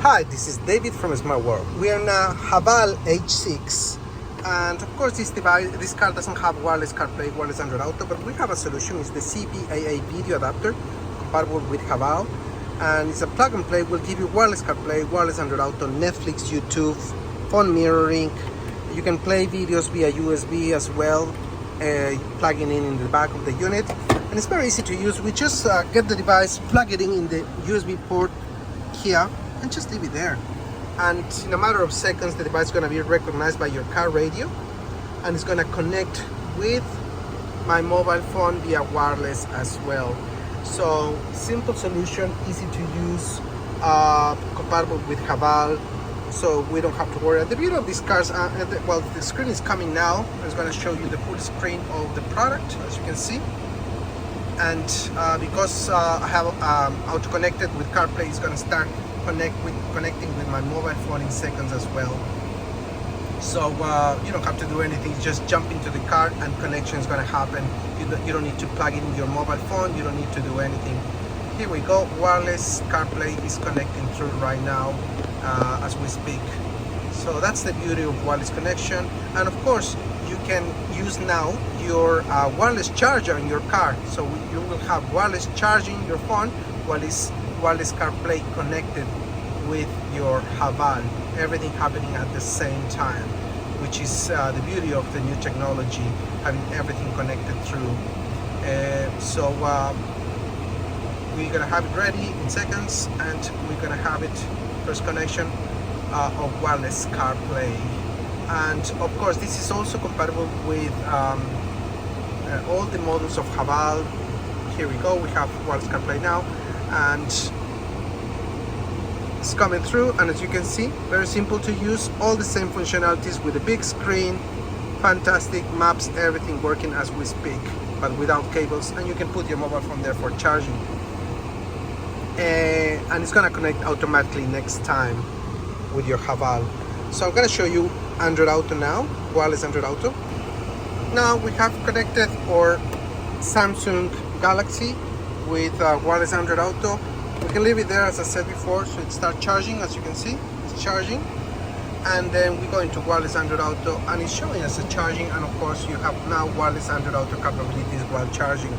Hi, this is David from Smartworld. We are now Haval H6, and of course this car doesn't have wireless CarPlay, wireless Android Auto, but we have a solution. It's the CPAA video adapter, compatible with Haval, and it's a plug and play. Will give you wireless CarPlay, wireless Android Auto, Netflix, YouTube, phone mirroring. You can play videos via USB as well, plugging in the back of the unit, and it's very easy to use. We just get the device, plug it in the USB port here, and just leave it there, and in a matter of seconds the device is going to be recognized by your car radio, and it's going to connect with my mobile phone via wireless as well. So simple solution, easy to use, compatible with Haval, so we don't have to worry. The beauty of these cars, well, the screen is coming now. It's going to show you the full screen of the product, as you can see. And because I have auto connected with CarPlay, it's going to start connecting with my mobile phone in seconds as well. So you don't have to do anything, just jump into the car and connection is going to happen. You don't need to plug in your mobile phone, you don't need to do anything. Here we go, wireless CarPlay is connecting through right now as we speak. So that's the beauty of wireless connection. And of course you can use now your wireless charger in your car, so you will have wireless charging your phone while it's wireless CarPlay connected with your Haval, everything happening at the same time, which is the beauty of the new technology, having everything connected through. So we're gonna have it ready in seconds, and we're gonna have it first connection of wireless CarPlay. And of course this is also compatible with all the models of Haval. Here we go, we have wireless CarPlay now, and it's coming through, and as you can see, very simple to use, all the same functionalities with a big screen, fantastic maps, everything working as we speak, but without cables, and you can put your mobile phone there for charging, and it's gonna connect automatically next time with your Haval. So I'm gonna show you Android Auto now, wireless Android Auto. Now we have connected our Samsung Galaxy with wireless Android Auto. We can leave it there, as I said before, so it starts charging. As you can see, it's charging, and then we go into wireless Android Auto, and it's showing us a charging, and of course you have now wireless Android Auto capabilities while charging.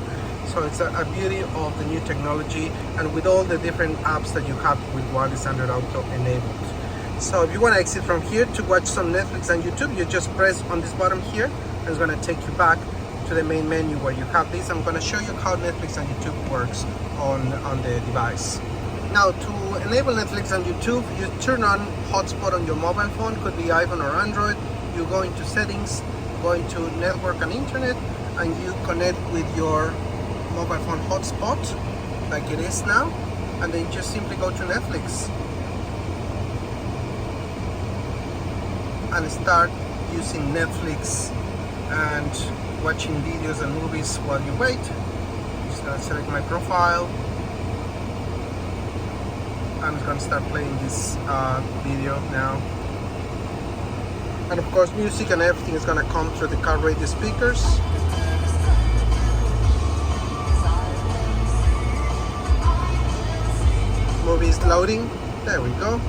So it's a beauty of the new technology, and with all the different apps that you have with wireless Android Auto enabled. So if you want to exit from here to watch some Netflix and YouTube, you just press on this button here, and it's going to take you back to the main menu where you have this. I'm going to show you how Netflix and YouTube works on the device. Now, to enable Netflix and YouTube, you turn on hotspot on your mobile phone, could be iPhone or Android. You go into settings, go into network and internet, and you connect with your mobile phone hotspot like it is now, and then you just simply go to Netflix and start using Netflix and watching videos and movies while you wait. I'm just gonna select my profile, and it's gonna start playing this video now. And of course music and everything is gonna come through the car radio speakers. Movie is loading. There we go.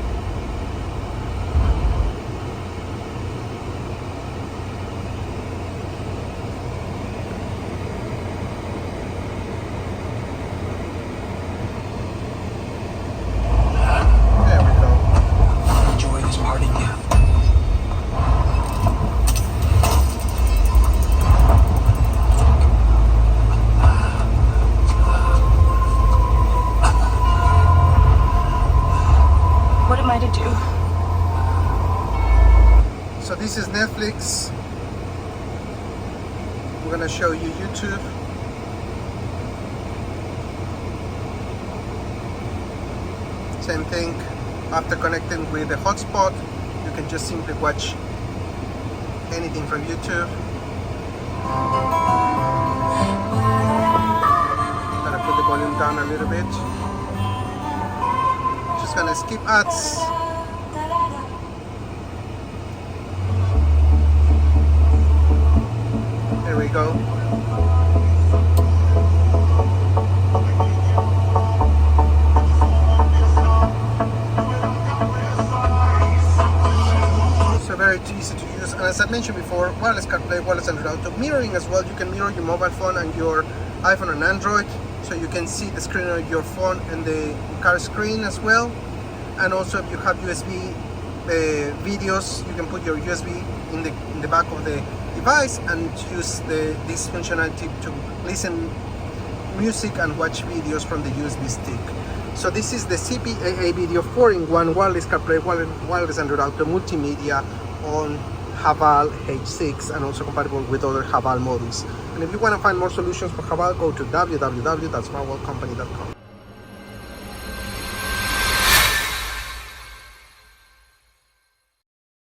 So this is Netflix. We're gonna show you YouTube. Same thing. After connecting with the hotspot, you can just simply watch anything from YouTube. I'm gonna put the volume down a little bit. Just gonna skip ads. There we go. mentioned before, wireless CarPlay, wireless Android Auto, mirroring as well. You can mirror your mobile phone and your iPhone and Android, so you can see the screen of your phone and the car screen as well. And also, if you have USB videos, you can put your USB in the back of the device and use this functionality to listen music and watch videos from the USB stick. So this is the CPAA video 4-in-1 wireless CarPlay, wireless Android Auto, multimedia on Haval H6, and also compatible with other Haval models. And if you want to find more solutions for Haval, go to www.smartworldcompany.com.